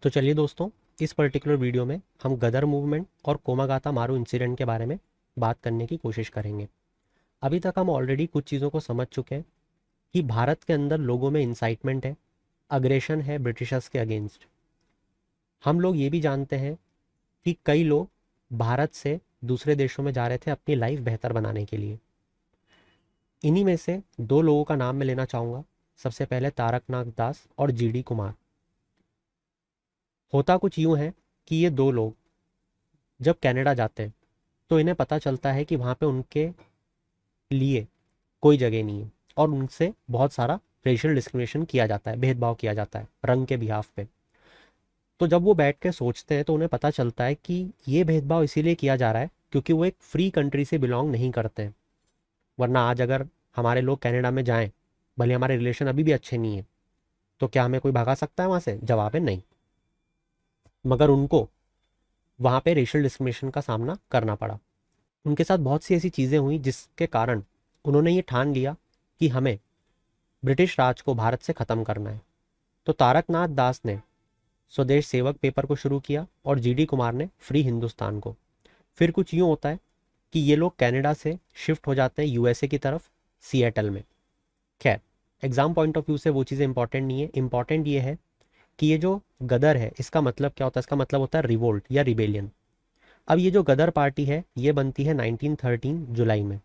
तो चलिए दोस्तों, इस पर्टिकुलर वीडियो में हम गदर मूवमेंट और कोमागाता मारू इंसिडेंट के बारे में बात करने की कोशिश करेंगे। अभी तक हम ऑलरेडी कुछ चीज़ों को समझ चुके हैं कि भारत के अंदर लोगों में इंसाइटमेंट है, अग्रेशन है ब्रिटिशर्स के अगेंस्ट। हम लोग ये भी जानते हैं कि कई लोग भारत से दूसरे देशों में जा रहे थे अपनी लाइफ बेहतर बनाने के लिए। इन्हीं में से दो लोगों का नाम मैं लेना चाहूँगा। सबसे पहले तारकनाथ दास और जीडी कुमार। होता कुछ यूँ है कि ये दो लोग जब कनाडा जाते हैं तो इन्हें पता चलता है कि वहाँ पे उनके लिए कोई जगह नहीं है और उनसे बहुत सारा रेशियल डिस्क्रिमिनेशन किया जाता है, भेदभाव किया जाता है रंग के बिहाफ पे। तो जब वो बैठ के सोचते हैं तो उन्हें पता चलता है कि ये भेदभाव इसीलिए किया जा रहा है क्योंकि वो एक फ्री कंट्री से बिलोंग नहीं करते हैं। वरना आज अगर हमारे लोग कनाडा में जाएं, भले हमारे रिलेशन अभी भी अच्छे नहीं है, तो क्या हमें कोई भगा सकता है वहाँ से? जवाब है नहीं। मगर उनको वहाँ पे रेशियल डिस्क्रिमिनेशन का सामना करना पड़ा। उनके साथ बहुत सी ऐसी चीज़ें हुई जिसके कारण उन्होंने ये ठान लिया कि हमें ब्रिटिश राज को भारत से ख़त्म करना है। तो तारकनाथ दास ने स्वदेश सेवक पेपर को शुरू किया और जीडी कुमार ने फ्री हिंदुस्तान को। फिर कुछ यूँ होता है कि ये लोग कनाडा से शिफ्ट हो जाते हैं यूएसए की तरफ, सिएटल में। खैर, एग्ज़ाम पॉइंट ऑफ व्यू से वो चीज़ें इंपॉर्टेंट नहीं है। इंपॉर्टेंट ये है कि ये जो गदर है इसका मतलब क्या होता है? इसका मतलब होता है रिवोल्ट या रिबेलियन। अब ये जो गदर पार्टी है ये बनती है 1913 जुलाई में।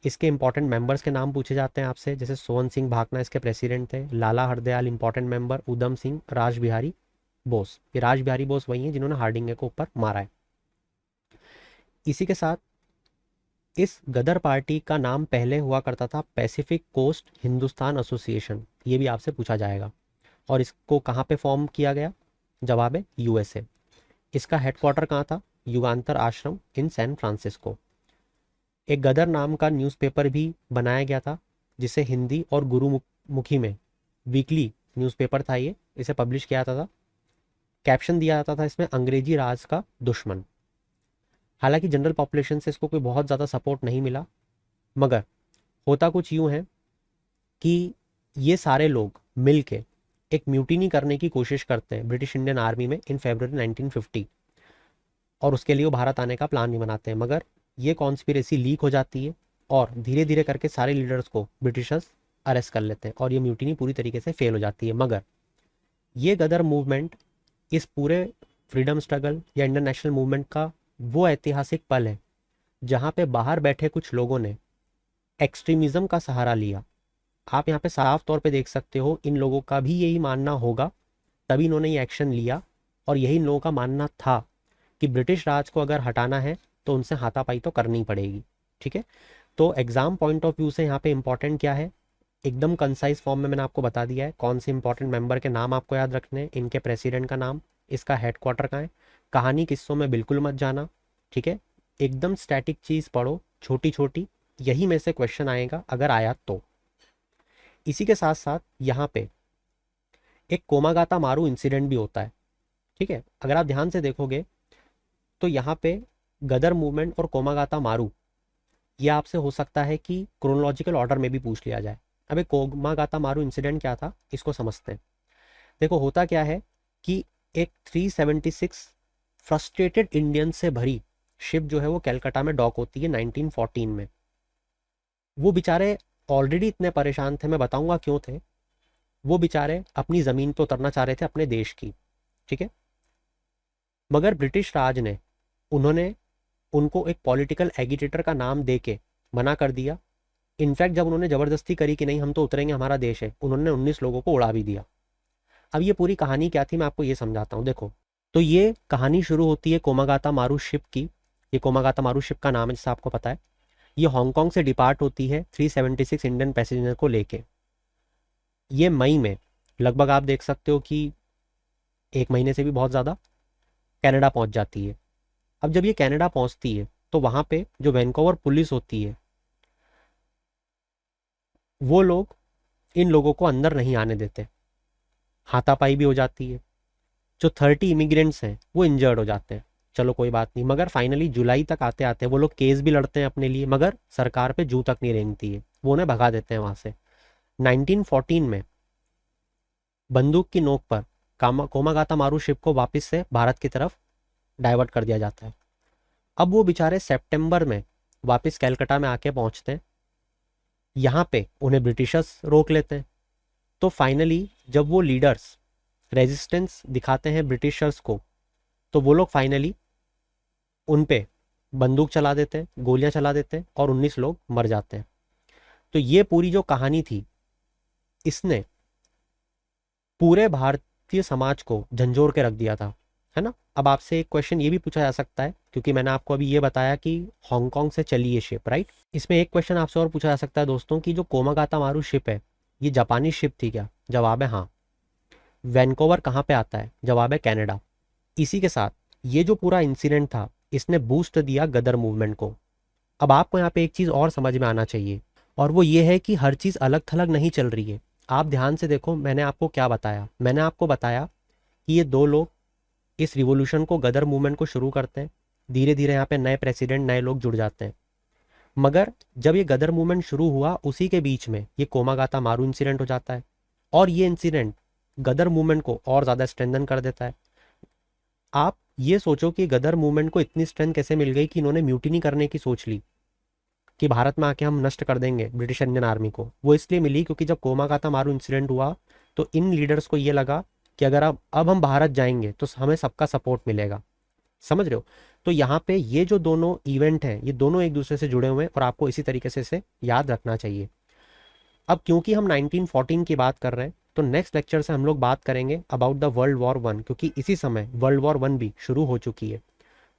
इसके इंपॉर्टेंट मेंबर्स के नाम पूछे जाते हैं आपसे, जैसे सोहन सिंह भाकना इसके प्रेसिडेंट थे, लाला हरदयाल इंपॉर्टेंट मेंबर, उधम सिंह, राज बिहारी बोस। ये राज बिहारी बोस वही हैं जिन्होंने हार्डिंगे को ऊपर मारा है। इसी के साथ इस गदर पार्टी का नाम पहले हुआ करता था पैसिफिक कोस्ट हिंदुस्तान एसोसिएशन। ये भी आपसे पूछा जाएगा। और इसको कहाँ पे फॉर्म किया गया? जवाब है यूएसए। इसका हेडक्वार्टर कहाँ था? युगांतर आश्रम इन सैन फ्रांसिस्को। एक गदर नाम का न्यूज़पेपर भी बनाया गया था जिसे हिंदी और गुरुमुखी में वीकली न्यूज़पेपर था ये, इसे पब्लिश किया जाता था। कैप्शन दिया जाता था इसमें अंग्रेजी राज का दुश्मन। हालांकि जनरल पॉपुलेशन से इसको कोई बहुत ज़्यादा सपोर्ट नहीं मिला, मगर होता कुछ यूँ है कि ये सारे लोग मिल के एक म्यूटिनी करने की कोशिश करते हैं ब्रिटिश इंडियन आर्मी में इन फरवरी 1950, और उसके लिए वो भारत आने का प्लान भी बनाते हैं। मगर ये कॉन्स्पिरेसी लीक हो जाती है और धीरे धीरे करके सारे लीडर्स को ब्रिटिशर्स अरेस्ट कर लेते हैं और ये म्यूटिनी पूरी तरीके से फेल हो जाती है। मगर ये गदर मूवमेंट इस पूरे फ्रीडम स्ट्रगल या इंटरनेशनल मूवमेंट का वो ऐतिहासिक पल है जहाँ पे बाहर बैठे कुछ लोगों ने एक्सट्रीमिज्म का सहारा लिया। आप यहाँ पे साफ तौर पे देख सकते हो, इन लोगों का भी यही मानना होगा, तभी इन्होंने ये एक्शन लिया। और यही इन लोगों का मानना था कि ब्रिटिश राज को अगर हटाना है तो उनसे हाथापाई तो करनी पड़ेगी। ठीक है, तो एग्जाम पॉइंट ऑफ व्यू से यहाँ पे इंपॉर्टेंट क्या है, एकदम कंसाइज फॉर्म में मैंने आपको बता दिया है कौन से इंपॉर्टेंट मेंबर के नाम आपको याद रखने हैं, इनके प्रेसिडेंट का नाम, इसका हेडक्वार्टर कहाँ है। कहानी किस्सों में बिल्कुल मत जाना, ठीक है, एकदम स्टैटिक चीज़ पढ़ो, छोटी छोटी, यही में से क्वेश्चन आएगा अगर आया तो। इसी के साथ साथ यहाँ पे एक कोमागाता मारू इंसिडेंट भी होता है। ठीक है, अगर आप ध्यान से देखोगे तो यहाँ पे गदर मूवमेंट और कोमागाता मारू, ये आपसे हो सकता है कि क्रोनोलॉजिकल ऑर्डर में भी पूछ लिया जाए। अबे कोमागाता मारू इंसिडेंट क्या था, इसको समझते हैं। देखो होता क्या है कि एक 376 फ्रस्ट्रेटेड इंडियन से भरी शिप जो है वो कलकत्ता में डॉक होती है 1914 में। वो बेचारे ऑलरेडी इतने परेशान थे, मैं बताऊंगा क्यों थे। वो बेचारे अपनी ज़मीन पे उतरना चाह रहे थे अपने देश की, ठीक है, मगर ब्रिटिश राज ने उन्होंने उनको एक पॉलिटिकल एगिटेटर का नाम दे के मना कर दिया। इनफैक्ट जब उन्होंने ज़बरदस्ती करी कि नहीं हम तो उतरेंगे, हमारा देश है, उन्होंने 19 लोगों को उड़ा भी दिया। अब ये पूरी कहानी क्या थी मैं आपको ये समझाता हूँ। देखो, तो ये कहानी शुरू होती है कोमागाता मारू शिप की। ये कोमागाता मारू शिप का नाम है जैसा आपको पता है। ये हांगकांग से डिपार्ट होती है 376 इंडियन पैसेंजर को लेके। ये मई में लगभग आप देख सकते हो कि एक महीने से भी बहुत ज़्यादा कनाडा पहुंच जाती है। अब जब ये कनाडा पहुंचती है तो वहाँ पे जो वैंकूवर पुलिस होती है वो लोग इन लोगों को अंदर नहीं आने देते, हाथापाई भी हो जाती है। जो 30 इमिग्रेंट्स हैं वो इंजर्ड हो जाते हैं। चलो कोई बात नहीं, मगर फाइनली जुलाई तक आते आते वो लोग केस भी लड़ते हैं अपने लिए, मगर सरकार पे जू तक नहीं रेंगती है, वो उन्हें भगा देते हैं वहाँ से। 1914 में बंदूक की नोक पर कोमागाता मारू शिप को वापस से भारत की तरफ डाइवर्ट कर दिया जाता है। अब वो बेचारे सितंबर में वापस कैलकाटा में आके पहुंचते हैं। यहाँ पे उन्हें ब्रिटिशर्स रोक लेते हैं। तो फाइनली जब वो लीडर्स रेजिस्टेंस दिखाते हैं ब्रिटिशर्स को, तो वो लोग फाइनली उन पे बंदूक चला देते हैं, गोलियां चला देते हैं और 19 लोग मर जाते हैं। तो ये पूरी जो कहानी थी, इसने पूरे भारतीय समाज को झंझोर के रख दिया था, है ना। अब आपसे एक क्वेश्चन ये भी पूछा जा सकता है, क्योंकि मैंने आपको अभी ये बताया कि हांगकांग से चली ये शिप, राइट। इसमें एक क्वेश्चन आपसे और पूछा जा सकता है दोस्तों कि जो कोमागाता मारू शिप है, ये जापानी शिप थी क्या? जवाब है हाँ। वैंकोवर कहाँ पे आता है? जवाब है कनाडा। इसी के साथ ये जो पूरा इंसिडेंट था, इसने बूस्ट दिया गदर मूवमेंट को। अब आपको यहाँ पे एक चीज़ और समझ में आना चाहिए, और वो ये है कि हर चीज़ अलग थलग नहीं चल रही है। आप ध्यान से देखो, मैंने आपको क्या बताया। मैंने आपको बताया कि ये दो लोग इस रिवॉल्यूशन को, गदर मूवमेंट को शुरू करते हैं। धीरे धीरे यहाँ पे नए प्रेसिडेंट, नए लोग जुड़ जाते हैं। मगर जब ये गदर मूवमेंट शुरू हुआ, उसी के बीच में ये कोमागाता मारू इंसिडेंट हो जाता है, और ये इंसिडेंट गदर मूवमेंट को और ज़्यादा स्ट्रेंथन कर देता है। आप ये सोचो कि गदर मूवमेंट को इतनी स्ट्रेंथ कैसे मिल गई कि इन्होंने म्यूटिनी करने की सोच ली कि भारत में आके हम नष्ट कर देंगे ब्रिटिश इंडियन आर्मी को। वो इसलिए मिली क्योंकि जब कोमागाता मारू इंसिडेंट हुआ, तो इन लीडर्स को ये लगा कि अगर अब हम भारत जाएंगे तो हमें सबका सपोर्ट मिलेगा। समझ रहे हो? तो यहाँ पे ये जो दोनों इवेंट हैं, ये दोनों एक दूसरे से जुड़े हुए हैं, और आपको इसी तरीके से इसे याद रखना चाहिए। अब क्योंकि हम 1914 की बात कर रहे हैं, तो नेक्स्ट लेक्चर से हम लोग बात करेंगे about the world war one, क्योंकि इसी समय वर्ल्ड वॉर वन भी शुरू हो चुकी है।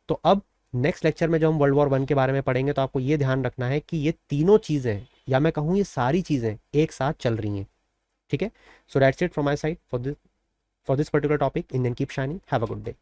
तो अब नेक्स्ट लेक्चर में जब हम वर्ल्ड वॉर वन के बारे में पढ़ेंगे, तो आपको ये ध्यान रखना है कि ये तीनों चीज़ें, या मैं कहूँ ये सारी चीज़ें एक साथ चल रही हैं। ठीक है? So that's it from my side for this particular topic. Indian keep shining. Have a good day.